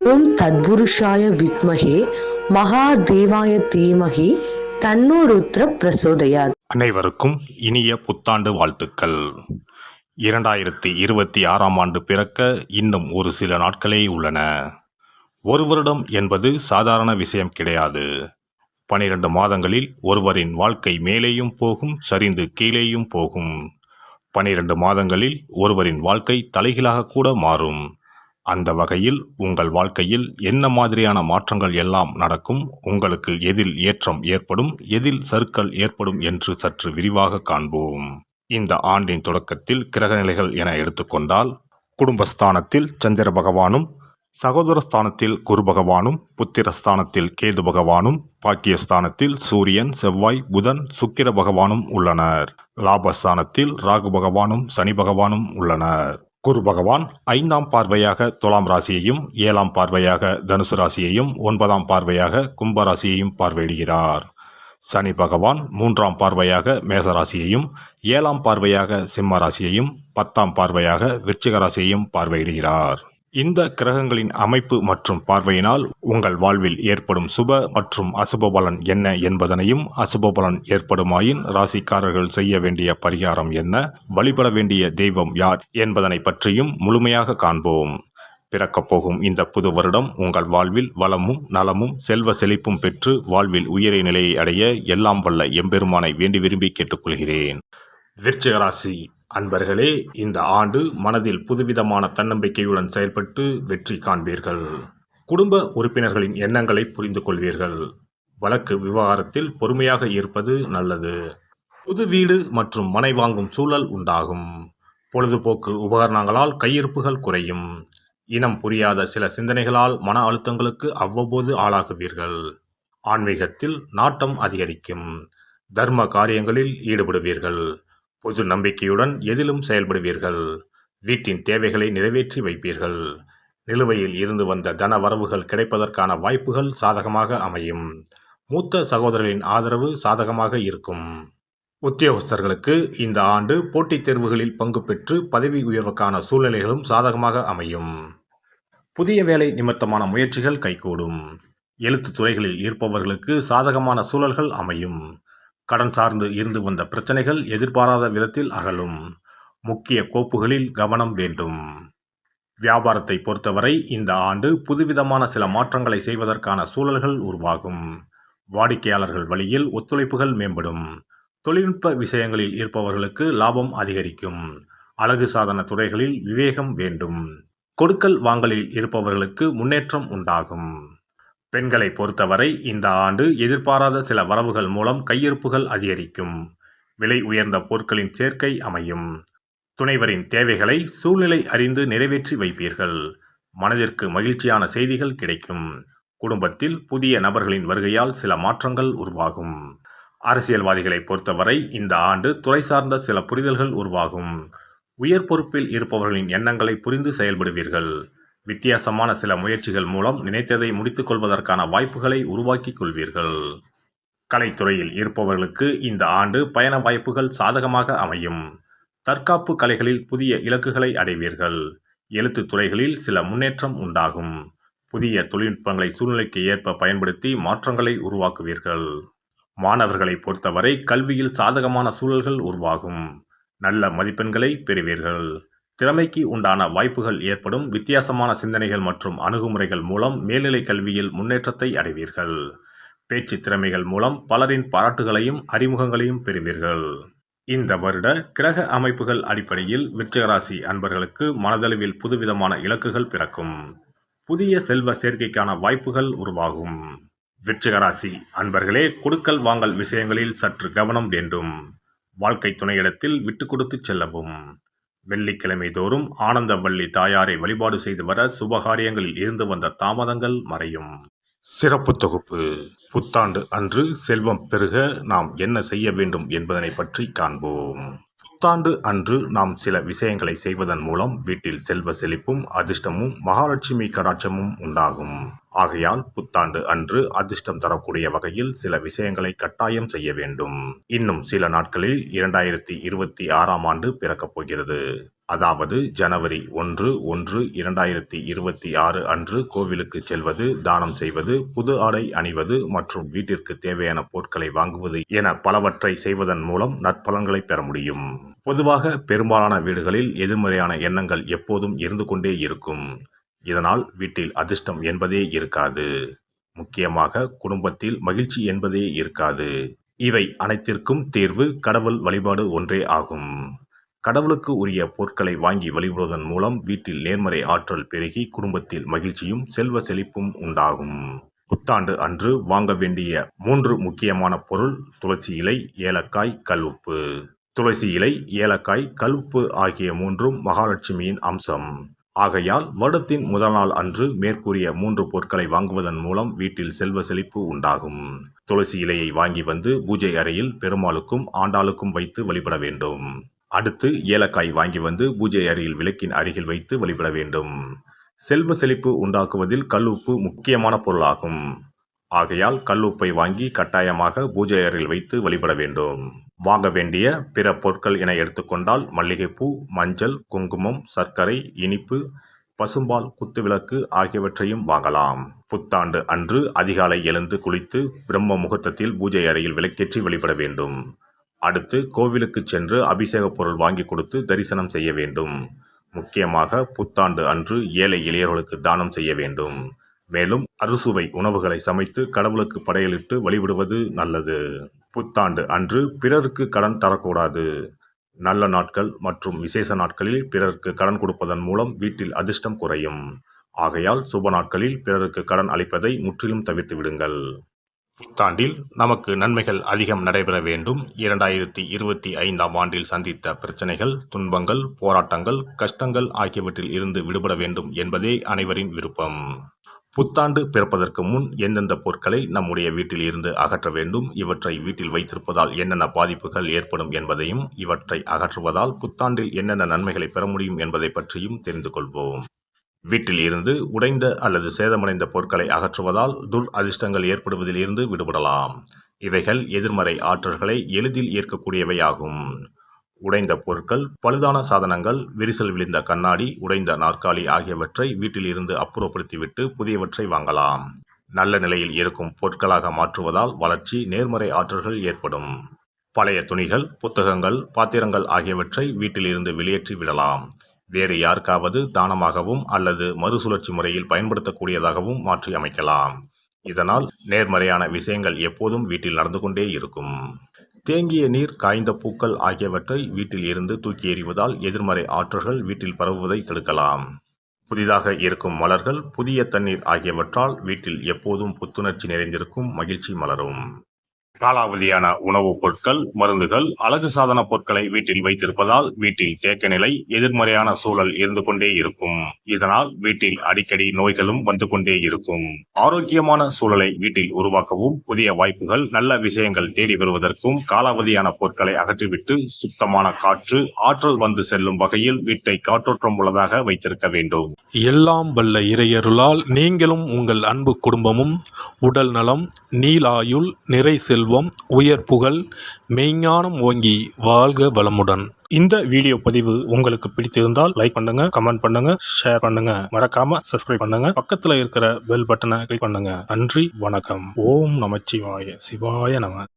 ஓம் தத்புருஷாய வித்மஹே மகாதேவாய தீமஹி தன்னோ ருத்ர பிரசோதயாத். அனைவருக்கும் இனிய புத்தாண்டு வாழ்த்துக்கள். 2026ஆம் ஆண்டு பிறக்க இன்னும் ஒரு சில நாட்களே உள்ளன. ஒரு வருடம் என்பது சாதாரண விஷயம் கிடையாது. 12 மாதங்களில் ஒருவரின் வாழ்க்கை மேலேயும் போகும், சரிந்து கீழேயும் போகும். 12 மாதங்களில் ஒருவரின் வாழ்க்கை தலைகீழாக கூட மாறும். அந்த வகையில் உங்கள் வாழ்க்கையில் என்ன மாதிரியான மாற்றங்கள் எல்லாம் நடக்கும், உங்களுக்கு எதில் ஏற்றம் ஏற்படும், எதில் சறுக்கல் ஏற்படும் என்று சற்று விரிவாக காண்போம். இந்த ஆண்டின் தொடக்கத்தில் கிரகநிலைகள் என எடுத்துக்கொண்டால், குடும்பஸ்தானத்தில் சந்திர பகவானும், சகோதரஸ்தானத்தில் குரு பகவானும், புத்திரஸ்தானத்தில் கேது பகவானும், பாக்கியஸ்தானத்தில் சூரியன், செவ்வாய், புதன், சுக்கிர பகவானும் உள்ளனர். லாபஸ்தானத்தில் ராகு பகவானும் சனி பகவானும் உள்ளனர். குரு பகவான் 5ஆம் பார்வையாக துலாம் ராசியையும், 7ஆம் பார்வையாக தனுசு ராசியையும், 9ஆம் பார்வையாக கும்ப ராசியையும் பார்வையிடுகிறார். சனி பகவான் 3ஆம் பார்வையாக மேச ராசியையும், 7ஆம் பார்வையாக சிம்ம ராசியையும், 10ஆம் பார்வையாக விருச்சிக ராசியையும் பார்வையிடுகிறார். இந்த கிரகங்களின் அமைப்பு மற்றும் பார்வையினால் உங்கள் வாழ்வில் ஏற்படும் சுப மற்றும் அசுப பலன் என்ன என்பதனையும், அசுப பலன் ஏற்படுமாயின் ராசிக்காரர்கள் செய்ய வேண்டிய பரிகாரம் என்ன, வழிபட வேண்டிய தெய்வம் யார் என்பதனை பற்றியும் முழுமையாக காண்போம். பிறக்கப் போகும் இந்த புது வருடம் உங்கள் வாழ்வில் வளமும் நலமும் செல்வ செழிப்பும் பெற்று வாழ்வில் உயரிய நிலையை அடைய எல்லாம் வல்ல எம்பெருமானை வேண்டி விரும்பி கேட்டுக்கொள்கிறேன். விருச்சிக ராசி அன்பர்களே, இந்த ஆண்டு மனதில் புதுவிதமான தன்னம்பிக்கையுடன் செயல்பட்டு வெற்றி காண்பீர்கள். குடும்ப உறுப்பினர்களின் எண்ணங்களை புரிந்து கொள்வீர்கள். வழக்கு விவகாரத்தில் பொறுமையாக இருப்பது நல்லது. புது வீடு மற்றும் மனை வாங்கும் சூழல் உண்டாகும். பொழுதுபோக்கு உபகரணங்களால் கையிருப்புகள் குறையும். இனம் புரியாத சில சிந்தனைகளால் மன அழுத்தங்களுக்கு அவ்வப்போது ஆளாகுவீர்கள். ஆன்மீகத்தில் நாட்டம் அதிகரிக்கும். தர்ம காரியங்களில் ஈடுபடுவீர்கள். பொது நம்பிக்கையுடன் எதிலும் செயல்படுவீர்கள். வீட்டின் தேவைகளை நிறைவேற்றி வைப்பீர்கள். நிலுவையில் இருந்து வந்த தன வரவுகள் கிடைப்பதற்கான வாய்ப்புகள் சாதகமாக அமையும். மூத்த சகோதரர்களின் ஆதரவு சாதகமாக இருக்கும். உத்தியோகஸ்தர்களுக்கு இந்த ஆண்டு போட்டித் தேர்வுகளில் பங்கு பெற்று பதவி உயர்வுக்கான சூழ்நிலைகளும் சாதகமாக அமையும். புதிய வேலை நிமித்தமான முயற்சிகள் கைகூடும். எழுத்து துறைகளில் இருப்பவர்களுக்கு சாதகமான சூழல்கள் அமையும். கடன் சார்ந்து இருந்து வந்த பிரச்சனைகள் எதிர்பாராத விதத்தில் அகலும். முக்கிய கோப்புகளில் கவனம் வேண்டும். வியாபாரத்தை பொறுத்தவரை இந்த ஆண்டு புதுவிதமான சில மாற்றங்களை செய்வதற்கான சூழல்கள் உருவாகும். வாடிக்கையாளர்கள் வழியில் ஒத்துழைப்புகள் மேம்படும். தொழில்நுட்ப விஷயங்களில் இருப்பவர்களுக்கு லாபம் அதிகரிக்கும். அழகு சாதன துறைகளில் விவேகம் வேண்டும். கொடுக்கல் வாங்கலில் இருப்பவர்களுக்கு முன்னேற்றம் உண்டாகும். பெண்களை பொறுத்தவரை இந்த ஆண்டு எதிர்பாராத சில வரவுகள் மூலம் கையிருப்புகள் அதிகரிக்கும். விலை உயர்ந்த பொருட்களின் சேர்க்கை அமையும். துணைவரின் தேவைகளை சூழ்நிலை அறிந்து நிறைவேற்றி வைப்பீர்கள். மனதிற்கு மகிழ்ச்சியான செய்திகள் கிடைக்கும். குடும்பத்தில் புதிய நபர்களின் வருகையால் சில மாற்றங்கள் உருவாகும். அரசியல்வாதிகளை பொறுத்தவரை இந்த ஆண்டு துறை சார்ந்த சில புரிதல்கள் உருவாகும். உயர் பொறுப்பில் இருப்பவர்களின் எண்ணங்களை புரிந்து செயல்படுவீர்கள். வித்தியாசமான சில முயற்சிகள் மூலம் நினைத்ததை முடித்துக் கொள்வதற்கான வாய்ப்புகளை உருவாக்கிக் கொள்வீர்கள். கலைத்துறையில் இருப்பவர்களுக்கு இந்த ஆண்டு பயண வாய்ப்புகள் சாதகமாக அமையும். தற்காப்பு கலைகளில் புதிய இலக்குகளை அடைவீர்கள். எழுத்து துறைகளில் சில முன்னேற்றம் உண்டாகும். புதிய தொழில்நுட்பங்களை சூழ்நிலைக்கு ஏற்ப பயன்படுத்தி மாற்றங்களை உருவாக்குவீர்கள். மாணவர்களை பொறுத்தவரை கல்வியில் சாதகமான சூழல்கள் உருவாகும். நல்ல மதிப்பெண்களை பெறுவீர்கள். திறமைக்கு உண்டான வாய்ப்புகள் ஏற்படும். வித்தியாசமான சிந்தனைகள் மற்றும் அணுகுமுறைகள் மூலம் மேல்நிலை கல்வியில் முன்னேற்றத்தை அடைவீர்கள். பேச்சு திறமைகள் மூலம் பலரின் பாராட்டுகளையும் அறிமுகங்களையும் பெறுவீர்கள். இந்த வருட கிரக அமைப்புகள் அடிப்படையில் விருச்சிகராசி அன்பர்களுக்கு மனதளவில் புதுவிதமான இலக்குகள் பிறக்கும். புதிய செல்வ சேர்க்கைக்கான வாய்ப்புகள் உருவாகும். விருச்சிகராசி அன்பர்களே, கொடுக்கல் வாங்கல் விஷயங்களில் சற்று கவனம் வேண்டும். வாழ்க்கை துணையிடத்தில் விட்டு கொடுத்து செல்லவும். வெள்ளிக்கிழமை தோறும் ஆனந்தவள்ளி தாயாரை வழிபாடு செய்து வர சுபகாரியங்களில் இருந்து வந்த தாமதங்கள் மறையும். சிறப்பு தொகுப்பு. புத்தாண்டு அன்று செல்வம் பெருக நாம் என்ன செய்ய வேண்டும் என்பதனை பற்றி காண்போம். புத்தாண்டு அன்று நாம் சில விஷயங்களை செய்வதன் மூலம் வீட்டில் செல்வ செழிப்பும் அதிர்ஷ்டமும் மகாலட்சுமி கடாட்சமும் உண்டாகும். ஆகையால் புத்தாண்டு அன்று அதிர்ஷ்டம் தரக்கூடிய வகையில் சில விஷயங்களை கட்டாயம் செய்ய வேண்டும். இன்னும் சில நாட்களில் 2026ஆம் ஆண்டு பிறக்கப் போகிறது. அதாவது ஜனவரி 1/1/2026 அன்று கோவிலுக்கு செல்வது, தானம் செய்வது, புது ஆடை அணிவது மற்றும் வீட்டிற்கு தேவையான பொருட்களை வாங்குவது என பலவற்றை செய்வதன் மூலம் நற்பலன்களை பெற முடியும். பொதுவாக பெரும்பாலான வீடுகளில் எதிர்மறையான எண்ணங்கள் எப்போதும் இருந்து கொண்டே இருக்கும். இதனால் வீட்டில் அதிர்ஷ்டம் என்பதே இருக்காது. முக்கியமாக குடும்பத்தில் மகிழ்ச்சி என்பதே இருக்காது. இவை அனைத்திற்கும் தீர்வு கடவுள் வழிபாடு ஒன்றே ஆகும். கடவுளுக்கு உரிய பொருட்களை வாங்கி வழிபடுவதன் மூலம் வீட்டில் நேர்மறை ஆற்றல் பெருகி குடும்பத்தில் மகிழ்ச்சியும் செல்வ செழிப்பும் உண்டாகும். புத்தாண்டு அன்று வாங்க வேண்டிய 3 முக்கியமான பொருள்: துளசி இலை, ஏலக்காய், கல்உப்பு. துளசி இலை, ஏலக்காய், கல்உப்பு ஆகிய 3ம் மகாலட்சுமியின் அம்சம். ஆகையால் வருடத்தின் முதல் நாள் அன்று மேற்கூறிய 3 பொருட்களை வாங்குவதன் மூலம் வீட்டில் செல்வ செழிப்பு உண்டாகும். துளசி இலையை வாங்கி வந்து பூஜை அறையில் பெருமாளுக்கும் ஆண்டாளுக்கும் வைத்து வழிபட வேண்டும். அடுத்து ஏலக்காய் வாங்கி வந்து பூஜை அறையில் விளக்கின் அருகில் வைத்து வழிபட வேண்டும். செல்வ செழிப்பு உண்டாக்குவதில் கல்உப்பு முக்கியமான பொருளாகும். ஆகையால் கல்உப்பை வாங்கி கட்டாயமாக பூஜை அறையில் வைத்து வழிபட வேண்டும். வாங்க வேண்டிய பிற பொருட்கள் என எடுத்துக்கொண்டால் மல்லிகைப்பூ, மஞ்சள், குங்குமம், சர்க்கரை, இனிப்பு, பசும்பால், குத்துவிளக்கு ஆகியவற்றையும் வாங்கலாம். புத்தாண்டு அன்று அதிகாலை எழுந்து குளித்து பிரம்ம முகூர்த்தத்தில் பூஜை அறையில் விளக்கேற்றி வழிபட வேண்டும். அடுத்து கோவிலுக்கு சென்று அபிஷேக பொருள் வாங்கி கொடுத்து தரிசனம் செய்ய வேண்டும். முக்கியமாக புத்தாண்டு அன்று ஏழை எளியவர்களுக்கு தானம் செய்ய வேண்டும். மேலும் அறுசுவை உணவுகளை சமைத்து கடவுளுக்கு படையலிட்டு வழிபடுவது நல்லது. புத்தாண்டு அன்று பிறருக்கு கடன் தரக்கூடாது. நல்ல நாட்கள் மற்றும் விசேஷ நாட்களில் பிறருக்கு கடன் கொடுப்பதன் மூலம் வீட்டில் அதிர்ஷ்டம் குறையும். ஆகையால் சுப நாட்களில் பிறருக்கு கடன் அளிப்பதை முற்றிலும் தவிர்த்து விடுங்கள். புத்தாண்டில் நமக்கு நன்மைகள் அதிகம் நடைபெற வேண்டும். 2025ஆம் ஆண்டில் சந்தித்த பிரச்சனைகள், துன்பங்கள், போராட்டங்கள், கஷ்டங்கள் ஆகியவற்றில் இருந்து விடுபட வேண்டும் என்பதே அனைவரின் விருப்பம். புத்தாண்டு பிறப்பதற்கு முன் எந்தெந்த பொருட்களை நம்முடைய வீட்டில் இருந்து அகற்ற வேண்டும், இவற்றை வீட்டில் வைத்திருப்பதால் என்னென்ன பாதிப்புகள் ஏற்படும் என்பதையும், இவற்றை அகற்றுவதால் புத்தாண்டில் என்னென்ன நன்மைகளை பெற முடியும் என்பதை பற்றியும் தெரிந்து கொள்வோம். வீட்டில் இருந்து உடைந்த அல்லது சேதமடைந்த பொருட்களை அகற்றுவதால் துர் அதிர்ஷ்டங்கள் ஏற்படுவதில் இருந்து விடுபடலாம். இவைகள் எதிர்மறை ஆற்றல்களை எளிதில் ஈர்க்கக்கூடியவையாகும். உடைந்த பொருட்கள், பழுதான சாதனங்கள், விரிசல் விழுந்த கண்ணாடி, உடைந்த நாற்காலி ஆகியவற்றை வீட்டில் இருந்து அப்புறப்படுத்திவிட்டு புதியவற்றை வாங்கலாம். நல்ல நிலையில் இருக்கும் பொருட்களாக மாற்றுவதால் வளர்ச்சி, நேர்மறை ஆற்றல்கள் ஏற்படும். பழைய துணிகள், புத்தகங்கள், பாத்திரங்கள் ஆகியவற்றை வீட்டில் இருந்து வெளியேற்றி விடலாம். வேறு யாருக்காவது தானமாகவும் அல்லது மறுசுழற்சி முறையில் பயன்படுத்தக்கூடியதாகவும் மாற்றி அமைக்கலாம். இதனால் நேர்மறையான விஷயங்கள் எப்போதும் வீட்டில் நடந்து கொண்டே இருக்கும். தேங்கிய நீர், காய்ந்த பூக்கள் ஆகியவற்றை வீட்டில் இருந்து தூக்கி எறிவதால் எதிர்மறை ஆற்றல்கள் வீட்டில் பரவுவதை தடுக்கலாம். புதிதாக இருக்கும் மலர்கள், புதிய தண்ணீர் ஆகியவற்றால் வீட்டில் எப்போதும் புத்துணர்ச்சி நிறைந்திருக்கும், மகிழ்ச்சி மலரும். காலாவதியான உணவுப் பொருட்கள், மருந்துகள், அழகு சாதன பொருட்களை வீட்டில் வைத்திருப்பதால் வீட்டில் தேக்க நிலை, எதிர்மறையான சூழல் இருந்து கொண்டே இருக்கும். இதனால் வீட்டில் அடிக்கடி நோய்களும் வந்து கொண்டே இருக்கும். ஆரோக்கியமான சூழலை வீட்டில் உருவாக்கவும், புதிய வாய்ப்புகள், நல்ல விஷயங்கள் தேடி வருவதற்கும் காலாவதியான பொருட்களை அகற்றிவிட்டு சுத்தமான காற்று, ஆற்றல் வந்து செல்லும் வகையில் வீட்டை காற்றோட்டம் உள்ளதாக வைத்திருக்க வேண்டும். எல்லாம் வல்ல இறையருளால் நீங்களும் உங்கள் அன்பு குடும்பமும் உடல் நலம், நீலாயுள், நிறை செல்வம், உயர் புகழ், மெய்ஞானம் ஓங்கி வாழ்க வளமுடன். இந்த வீடியோ பதிவு உங்களுக்கு பிடித்திருந்தால் லைக் பண்ணுங்க, கமெண்ட் பண்ணுங்க, ஷேர் பண்ணுங்க, மறக்காம சப்ஸ்கிரைப் பண்ணுங்க, பக்கத்துல இருக்கிற பெல் பட்டனை கிளிக் பண்ணுங்க. நன்றி, வணக்கம். ஓம் நமச்சிவாய. சிவாய நம.